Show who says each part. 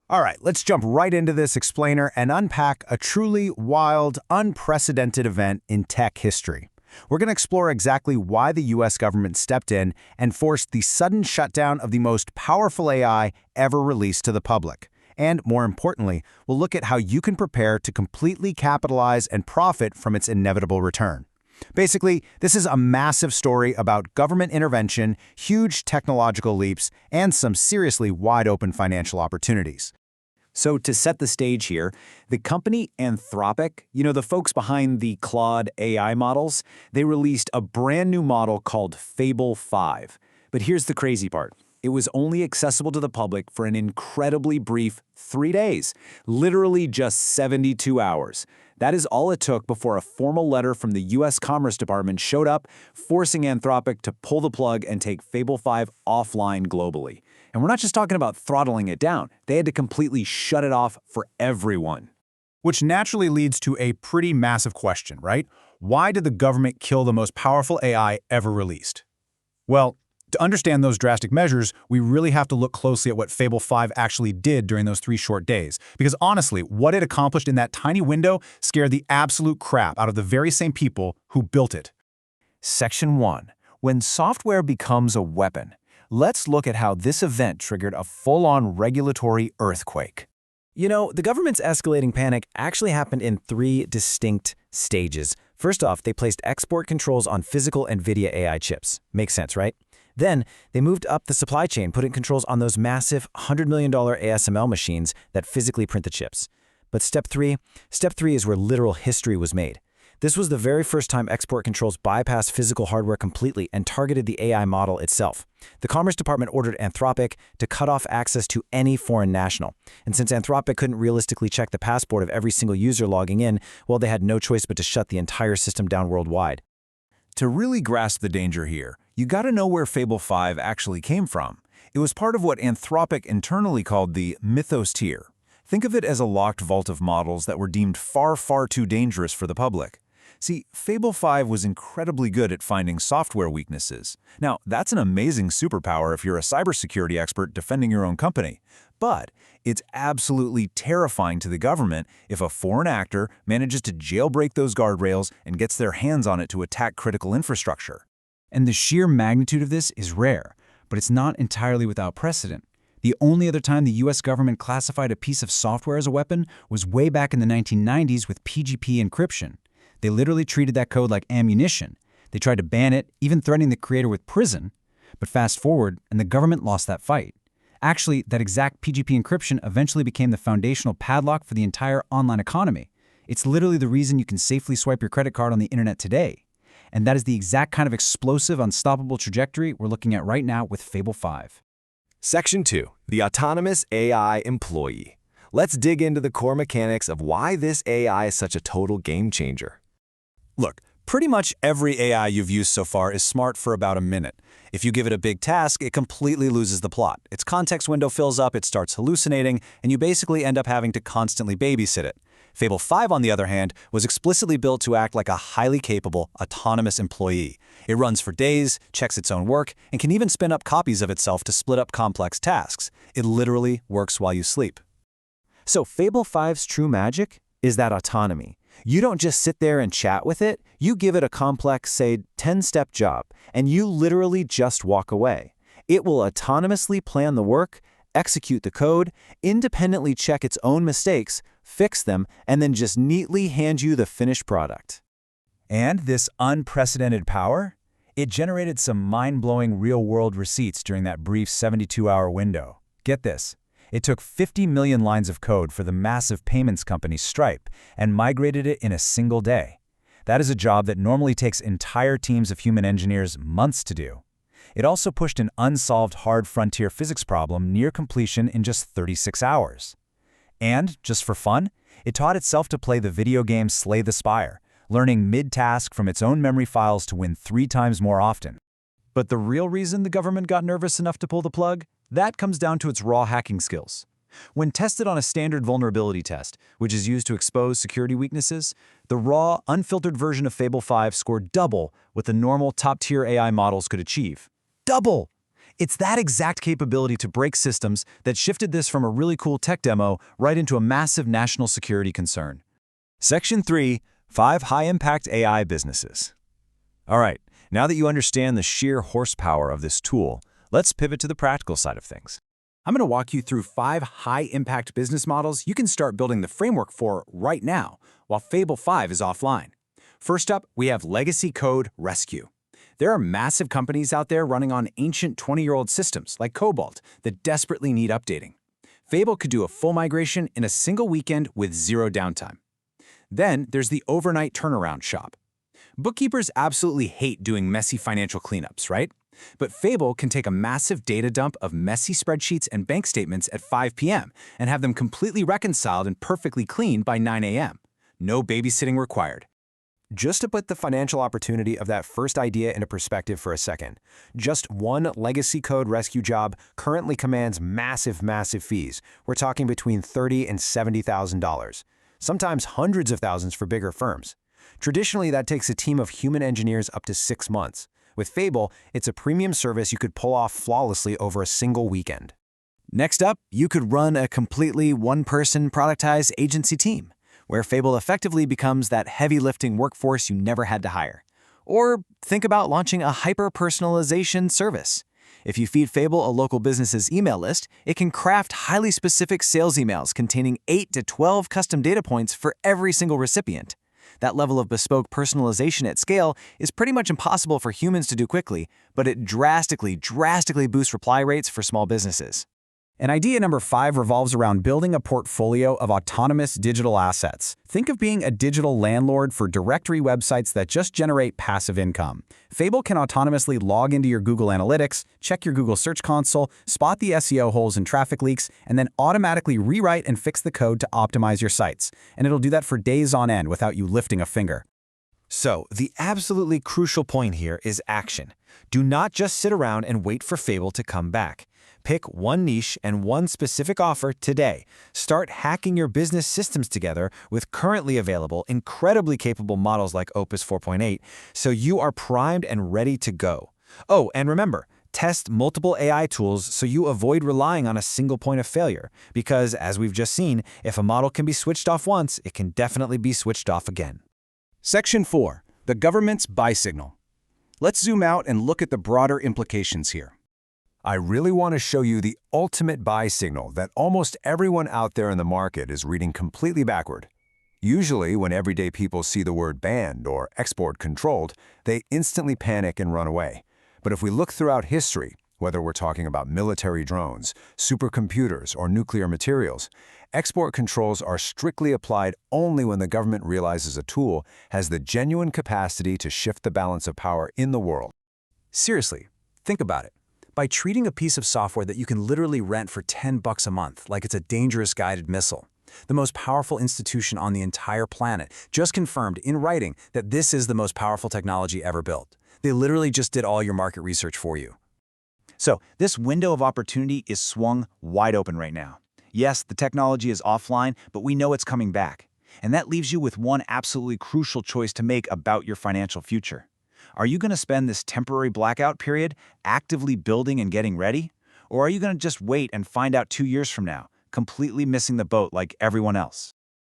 Speaker 1: All right, let's jump right into this explainer and unpack a truly wild, unprecedented event in tech history. We're going to explore exactly why the US government stepped in and forced the sudden shutdown of the most powerful AI ever released to the public. And more importantly, we'll look at how you can prepare to completely capitalize and profit from its inevitable return. Basically, this is a massive story about government intervention, huge technological leaps, and some seriously wide-open financial opportunities.
Speaker 2: So to set the stage here, the company Anthropic, the folks behind the Claude AI models, they released a brand new model called Fable 5. But here's the crazy part. It was only accessible to the public for an incredibly brief 3 days, literally just 72 hours. That is all it took before a formal letter from the U.S. Commerce Department showed up, forcing Anthropic to pull the plug and take Fable 5 offline globally. And we're not just talking about throttling it down. They had to completely shut it off for everyone.
Speaker 1: Which naturally leads to a pretty massive question, right? Why did the government kill the most powerful AI ever released? Well, to understand those drastic measures, we really have to look closely at what Fable 5 actually did during those 3 short days. Because honestly, what it accomplished in that tiny window scared the absolute crap out of the very same people who built it.
Speaker 3: Section 1. When software becomes a weapon. Let's look at how this event triggered a full-on regulatory earthquake. The government's escalating panic actually happened in 3 distinct stages. First off, they placed export controls on physical NVIDIA AI chips. Makes sense, right? Then, they moved up the supply chain, putting controls on those massive $100 million ASML machines that physically print the chips. But Step 3 is where literal history was made. This was the very first time export controls bypassed physical hardware completely and targeted the AI model itself. The Commerce Department ordered Anthropic to cut off access to any foreign national. And since Anthropic couldn't realistically check the passport of every single user logging in, well, they had no choice but to shut the entire system down worldwide.
Speaker 4: To really grasp the danger here, you gotta know where Fable 5 actually came from. It was part of what Anthropic internally called the Mythos tier. Think of it as a locked vault of models that were deemed far, far too dangerous for the public. See, Fable 5 was incredibly good at finding software weaknesses. Now, that's an amazing superpower if you're a cybersecurity expert defending your own company. But it's absolutely terrifying to the government if a foreign actor manages to jailbreak those guardrails and gets their hands on it to attack critical infrastructure.
Speaker 5: And the sheer magnitude of this is rare, but it's not entirely without precedent. The only other time the US government classified a piece of software as a weapon was way back in the 1990s with PGP encryption. They literally treated that code like ammunition. They tried to ban it, even threatening the creator with prison. But fast forward, and the government lost that fight. Actually, that exact PGP encryption eventually became the foundational padlock for the entire online economy. It's literally the reason you can safely swipe your credit card on the internet today. And that is the exact kind of explosive, unstoppable trajectory we're looking at right now with Fable 5.
Speaker 3: Section 2. The Autonomous AI Employee. Let's dig into the core mechanics of why this AI is such a total game changer.
Speaker 4: Look, pretty much every AI you've used so far is smart for about a minute. If you give it a big task, it completely loses the plot. Its context window fills up, it starts hallucinating, and you basically end up having to constantly babysit it. Fable 5, on the other hand, was explicitly built to act like a highly capable, autonomous employee. It runs for days, checks its own work, and can even spin up copies of itself to split up complex tasks. It literally works while you sleep.
Speaker 3: So Fable 5's true magic is that autonomy. You don't just sit there and chat with it, you give it a complex, say, 10-step job, and you literally just walk away. It will autonomously plan the work, execute the code, independently check its own mistakes, fix them, and then just neatly hand you the finished product.
Speaker 1: And this unprecedented power? It generated some mind-blowing real-world receipts during that brief 72-hour window. Get this. It took 50 million lines of code for the massive payments company Stripe and migrated it in a single day. That is a job that normally takes entire teams of human engineers months to do. It also pushed an unsolved hard frontier physics problem near completion in just 36 hours. And, just for fun, it taught itself to play the video game Slay the Spire, learning mid-task from its own memory files to win 3 times more often. But the real reason the government got nervous enough to pull the plug? That comes down to its raw hacking skills. When tested on a standard vulnerability test, which is used to expose security weaknesses, the raw, unfiltered version of Fable 5 scored double what the normal top-tier AI models could achieve. Double!
Speaker 3: It's that exact capability to break systems that shifted this from a really cool tech demo right into a massive national security concern.
Speaker 1: Section 3, 5 high-impact AI businesses. All right, now that you understand the sheer horsepower of this tool, let's pivot to the practical side of things.
Speaker 3: I'm going to walk you through 5 high-impact business models you can start building the framework for right now, while Fable 5 is offline. First up, we have legacy code rescue. There are massive companies out there running on ancient 20-year-old systems like Cobalt that desperately need updating. Fable could do a full migration in a single weekend with zero downtime. Then there's the overnight turnaround shop. Bookkeepers absolutely hate doing messy financial cleanups, right? But Fable can take a massive data dump of messy spreadsheets and bank statements at 5 p.m. and have them completely reconciled and perfectly clean by 9 a.m. No babysitting required.
Speaker 6: Just to put the financial opportunity of that first idea into perspective for a second, just one legacy code rescue job currently commands massive fees. We're talking between $30,000 and $70,000, sometimes hundreds of thousands for bigger firms. Traditionally, that takes a team of human engineers up to 6 months. With Fable, it's a premium service you could pull off flawlessly over a single weekend.
Speaker 3: Next up, you could run a completely one-person productized agency team, where Fable effectively becomes that heavy-lifting workforce you never had to hire. Or think about launching a hyper-personalization service. If you feed Fable a local business's email list, it can craft highly specific sales emails containing 8 to 12 custom data points for every single recipient. That level of bespoke personalization at scale is pretty much impossible for humans to do quickly, but it drastically boosts reply rates for small businesses.
Speaker 6: And idea number 5 revolves around building a portfolio of autonomous digital assets. Think of being a digital landlord for directory websites that just generate passive income. Fable can autonomously log into your Google Analytics, check your Google Search Console, spot the SEO holes and traffic leaks, and then automatically rewrite and fix the code to optimize your sites. And it'll do that for days on end without you lifting a finger.
Speaker 2: So, the absolutely crucial point here is action. Do not just sit around and wait for Fable to come back. Pick one niche and one specific offer today. Start hacking your business systems together with currently available, incredibly capable models like Opus 4.8, so you are primed and ready to go. Oh, and remember, test multiple AI tools so you avoid relying on a single point of failure, because, as we've just seen, if a model can be switched off once, it can definitely be switched off again.
Speaker 5: Section 4, the government's buy signal. Let's zoom out and look at the broader implications here.
Speaker 1: I really want to show you the ultimate buy signal that almost everyone out there in the market is reading completely backward. Usually, when everyday people see the word banned or export controlled, they instantly panic and run away. But if we look throughout history, whether we're talking about military drones, supercomputers, or nuclear materials, export controls are strictly applied only when the government realizes a tool has the genuine capacity to shift the balance of power in the world.
Speaker 5: Seriously, think about it. By treating a piece of software that you can literally rent for $10 a month like it's a dangerous guided missile, the most powerful institution on the entire planet just confirmed in writing that this is the most powerful technology ever built. They literally just did all your market research for you. So this window of opportunity is swung wide open right now. Yes, the technology is offline, but we know it's coming back. And that leaves you with one absolutely crucial choice to make about your financial future. Are you going to spend this temporary blackout period actively building and getting ready? Or are you going to just wait and find out 2 years from now, completely missing the boat like everyone else?